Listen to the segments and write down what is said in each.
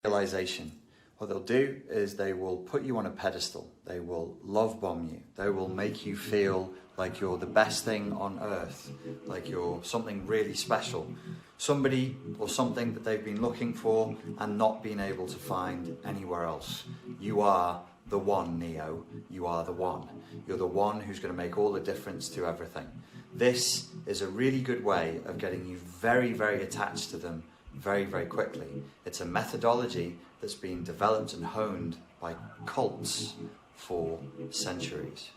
Realization. What they'll do is they will put you on a pedestal. They will love bomb you. They will make you feel like you're the best thing on earth, like you're something really special. Somebody or something that they've been looking for and not been able to find anywhere else. You are the one, Neo. You are the one. You're the one who's going to make all the difference to everything. This is a really good way of getting you very, very attached to them very, very quickly. It's a methodology that's been developed and honed by cults for centuries.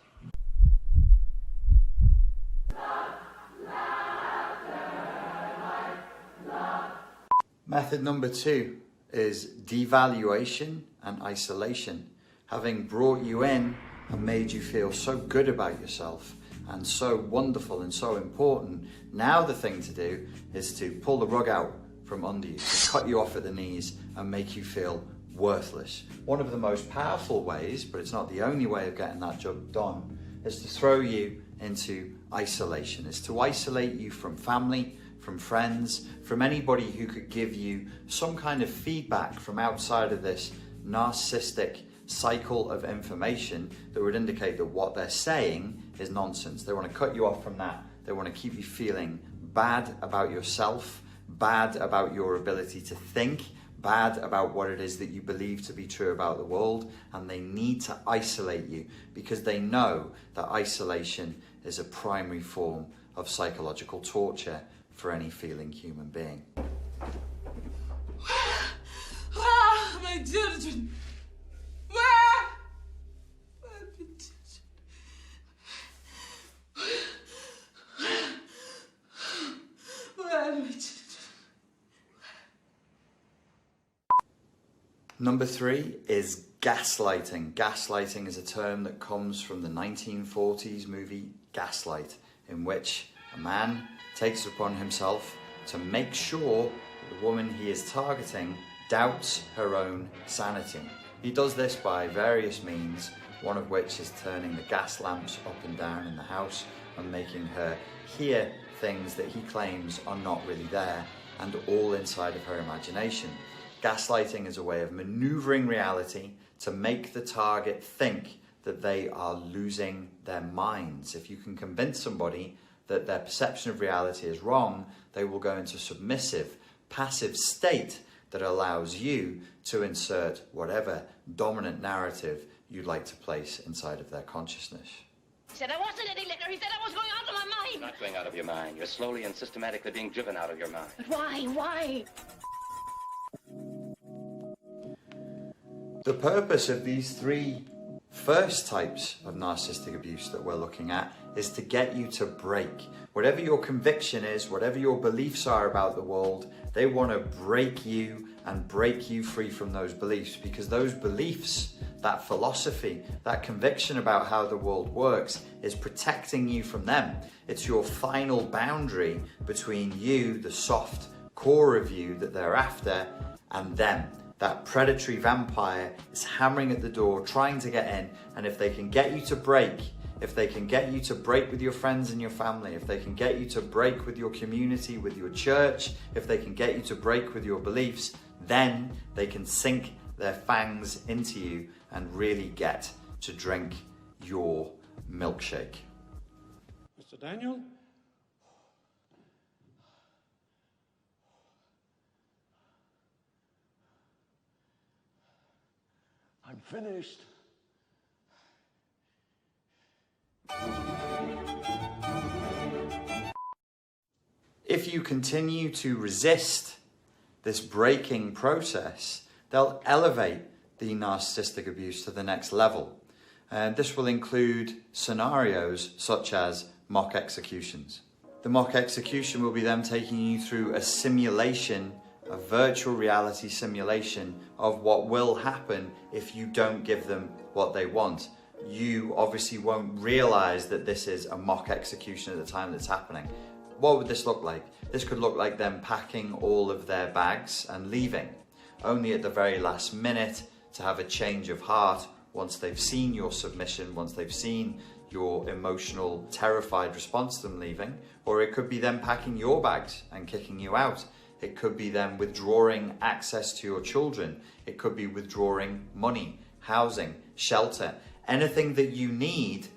Method number 2 is devaluation and isolation. Having brought you in and made you feel so good about yourself and so wonderful and so important, now the thing to do is to pull the rug out from under you, to cut you off at the knees and make you feel worthless. One of the most powerful ways, but it's not the only way of getting that job done, is to throw you into isolation, is to isolate you from family, from friends, from anybody who could give you some kind of feedback from outside of this narcissistic cycle of information that would indicate that what they're saying is nonsense. They want to cut you off from that. They want to keep you feeling bad about yourself, bad about your ability to think, bad about what it is that you believe to be true about the world, and they need to isolate you because they know that isolation is a primary form of psychological torture for any feeling human being. My children! Number 3 is gaslighting. Gaslighting is a term that comes from the 1940s movie Gaslight, in which a man takes it upon himself to make sure that the woman he is targeting doubts her own sanity. He does this by various means, one of which is turning the gas lamps up and down in the house and making her hear things that he claims are not really there and all inside of her imagination. Gaslighting is a way of maneuvering reality to make the target think that they are losing their minds. If you can convince somebody that their perception of reality is wrong, they will go into submissive, passive state that allows you to insert whatever dominant narrative you'd like to place inside of their consciousness. He said I wasn't any liquor. He said I was going out of my mind. You're not going out of your mind. You're slowly and systematically being driven out of your mind. But why? Why? The purpose of these 3 first types of narcissistic abuse that we're looking at is to get you to break. Whatever your conviction is, whatever your beliefs are about the world, they want to break you and break you free from those beliefs, because those beliefs, that philosophy, that conviction about how the world works is protecting you from them. It's your final boundary between you, the soft core of you that they're after, and them. That predatory vampire is hammering at the door, trying to get in, and if they can get you to break, if they can get you to break with your friends and your family, if they can get you to break with your community, with your church, if they can get you to break with your beliefs, then they can sink their fangs into you and really get to drink your milkshake. Mr. Daniel? I'm finished. If you continue to resist this breaking process, they'll elevate the narcissistic abuse to the next level. And this will include scenarios such as mock executions. The mock execution will be them taking you through a simulation, a virtual reality simulation of what will happen if you don't give them what they want. You obviously won't realize that this is a mock execution at the time that's happening. What would this look like? This could look like them packing all of their bags and leaving, only at the very last minute to have a change of heart once they've seen your submission, once they've seen your emotional, terrified response to them leaving. Or it could be them packing your bags and kicking you out. It could be them withdrawing access to your children. It could be withdrawing money, housing, shelter, anything that you need.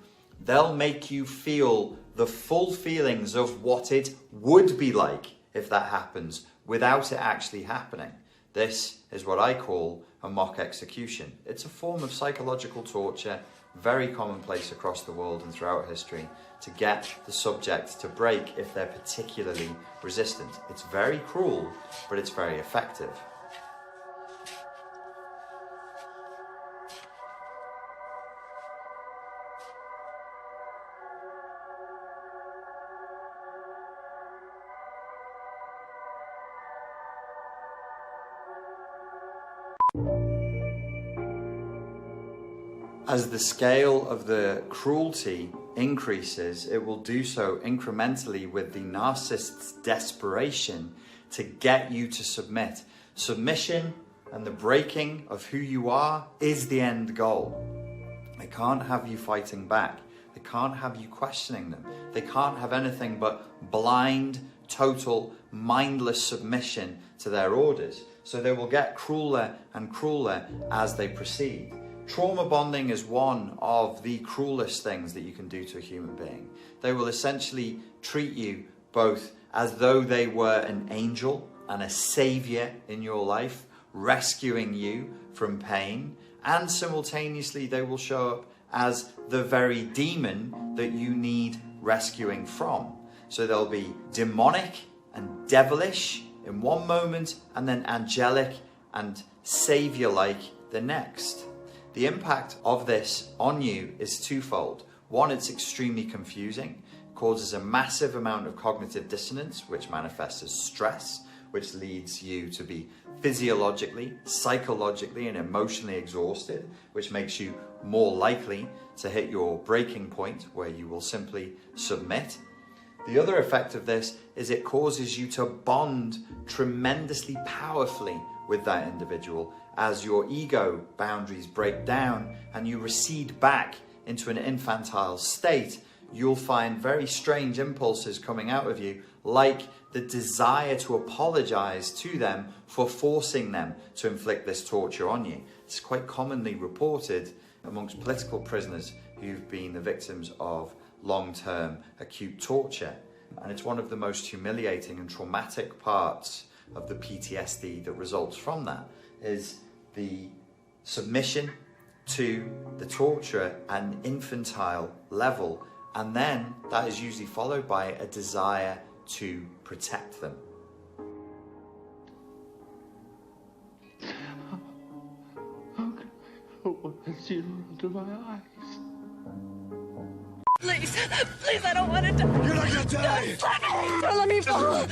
They'll make you feel the full feelings of what it would be like if that happens without it actually happening. This is what I call a mock execution. It's a form of psychological torture, very commonplace across the world and throughout history, to get the subject to break if they're particularly resistant. It's very cruel, but it's very effective. As the scale of the cruelty increases, it will do so incrementally with the narcissist's desperation to get you to submit. Submission and the breaking of who you are is the end goal. They can't have you fighting back. They can't have you questioning them. They can't have anything but blind, total, mindless submission to their orders. So they will get crueler and crueler as they proceed. Trauma bonding is one of the cruelest things that you can do to a human being. They will essentially treat you both as though they were an angel and a savior in your life, rescuing you from pain, and simultaneously they will show up as the very demon that you need rescuing from. So they'll be demonic and devilish in one moment, and then angelic and savior-like the next. The impact of this on you is twofold. One, it's extremely confusing, causes a massive amount of cognitive dissonance, which manifests as stress, which leads you to be physiologically, psychologically, and emotionally exhausted, which makes you more likely to hit your breaking point where you will simply submit. The other effect of this is it causes you to bond tremendously powerfully with that individual as your ego boundaries break down and you recede back into an infantile state. You'll find very strange impulses coming out of you, like the desire to apologize to them for forcing them to inflict this torture on you. It's quite commonly reported amongst political prisoners who've been the victims of long-term acute torture. And it's one of the most humiliating and traumatic parts of the PTSD that results from that, is the submission to the torturer at an infantile level, and then that is usually followed by a desire to protect them. How can I hold a tear under my eyes? Please, please, I don't want to die. You're not gonna die! Don't let me fall.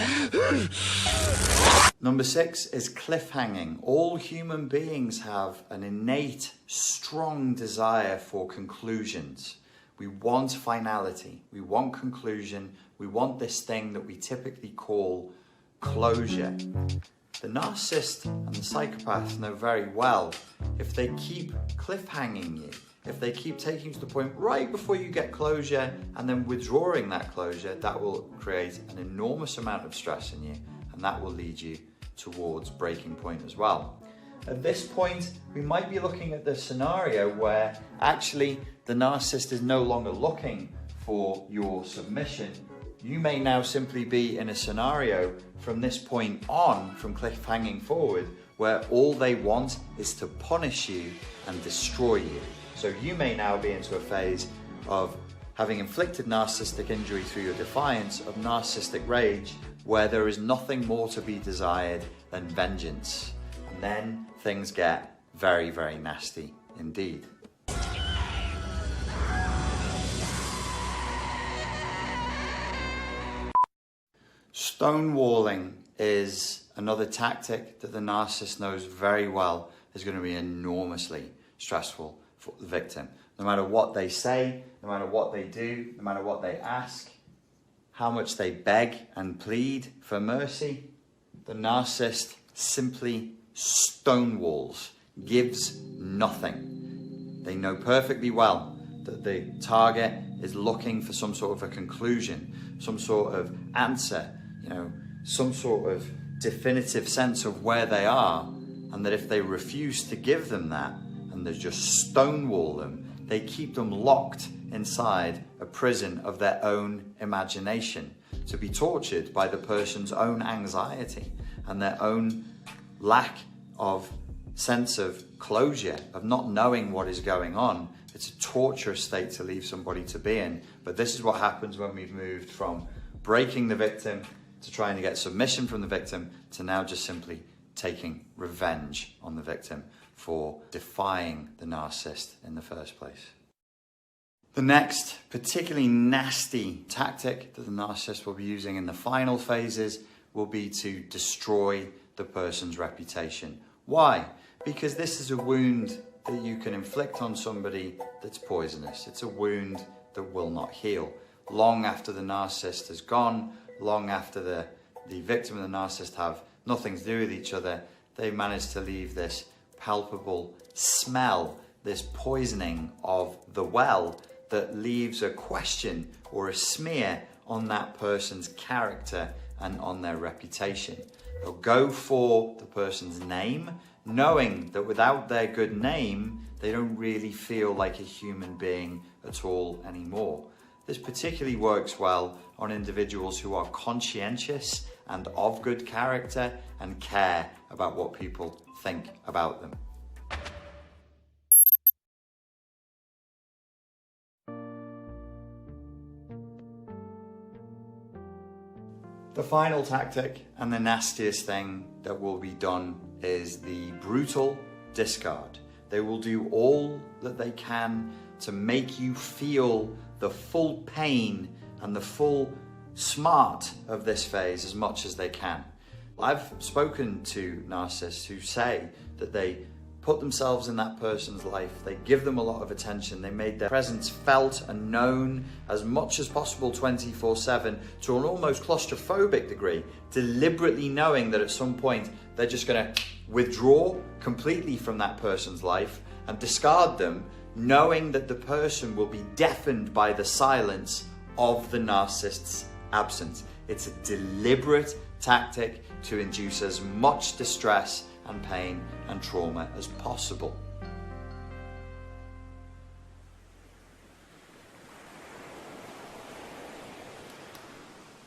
Number 6 is cliffhanging. All human beings have an innate, strong desire for conclusions. We want finality. We want conclusion. We want this thing that we typically call closure. The narcissist and the psychopath know very well if they keep cliffhanging you, if they keep taking you to the point right before you get closure and then withdrawing that closure, that will create an enormous amount of stress in you, and that will lead you towards breaking point as well. At this point, we might be looking at the scenario where actually the narcissist is no longer looking for your submission. You may now simply be in a scenario from this point on, from cliffhanging forward, where all they want is to punish you and destroy you. So you may now be into a phase of having inflicted narcissistic injury through your defiance, of narcissistic rage, where there is nothing more to be desired than vengeance. And then things get very, very nasty indeed. Stonewalling is another tactic that the narcissist knows very well is going to be enormously stressful for the victim. No matter what they say, no matter what they do, no matter what they ask, how much they beg and plead for mercy, the narcissist simply stonewalls, gives nothing. They know perfectly well that the target is looking for some sort of a conclusion, some sort of answer, some sort of definitive sense of where they are, and that if they refuse to give them that and they just stonewall them, they keep them locked inside a prison of their own imagination, to be tortured by the person's own anxiety and their own lack of sense of closure, of not knowing what is going on. It's a torturous state to leave somebody to be in. But this is what happens when we've moved from breaking the victim to trying to get submission from the victim to now just simply taking revenge on the victim for defying the narcissist in the first place. The next particularly nasty tactic that the narcissist will be using in the final phases will be to destroy the person's reputation. Why? Because this is a wound that you can inflict on somebody that's poisonous. It's a wound that will not heal. Long after the narcissist has gone, long after the victim and the narcissist have nothing to do with each other, they've managed to leave this palpable smell, this poisoning of the well that leaves a question or a smear on that person's character and on their reputation. They'll go for the person's name, knowing that without their good name, they don't really feel like a human being at all anymore. This particularly works well on individuals who are conscientious and of good character and care about what people think about them. The final tactic and the nastiest thing that will be done is the brutal discard. They will do all that they can to make you feel the full pain and the full smart of this phase as much as they can. I've spoken to narcissists who say that they put themselves in that person's life, they give them a lot of attention, they made their presence felt and known as much as possible 24/7 to an almost claustrophobic degree, deliberately knowing that at some point they're just going to withdraw completely from that person's life and discard them, knowing that the person will be deafened by the silence of the narcissist's absence. It's a deliberate tactic to induce as much distress and pain and trauma as possible.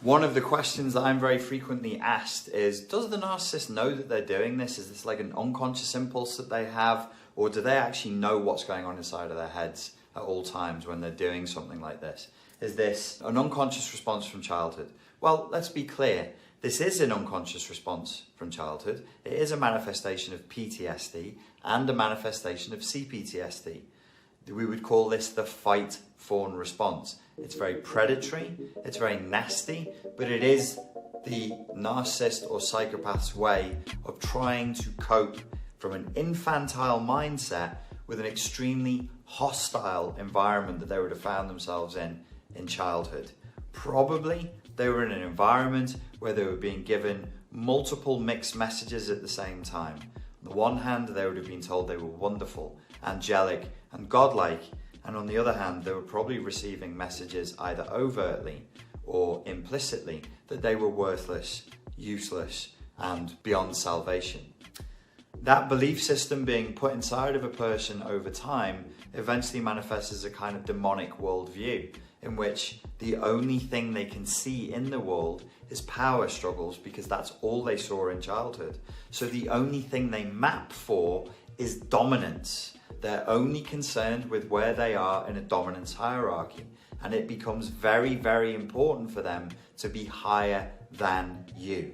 One of the questions that I'm very frequently asked is, does the narcissist know that they're doing this? Is this like an unconscious impulse that they have? Or do they actually know what's going on inside of their heads at all times when they're doing something like this? Is this an unconscious response from childhood? Well, let's be clear. This is an unconscious response from childhood. It is a manifestation of PTSD and a manifestation of CPTSD. We would call this the fight-fawn response. It's very predatory, it's very nasty, but it is the narcissist or psychopath's way of trying to cope from an infantile mindset with an extremely hostile environment that they would have found themselves in childhood. Probably they were in an environment where they were being given multiple mixed messages at the same time. On the one hand, they would have been told they were wonderful, angelic, and godlike, and on the other hand, they were probably receiving messages either overtly or implicitly that they were worthless, useless, and beyond salvation. That belief system being put inside of a person over time eventually manifests as a kind of demonic worldview, in which the only thing they can see in the world is power struggles, because that's all they saw in childhood. So the only thing they map for is dominance. They're only concerned with where they are in a dominance hierarchy, and it becomes very, very important for them to be higher than you.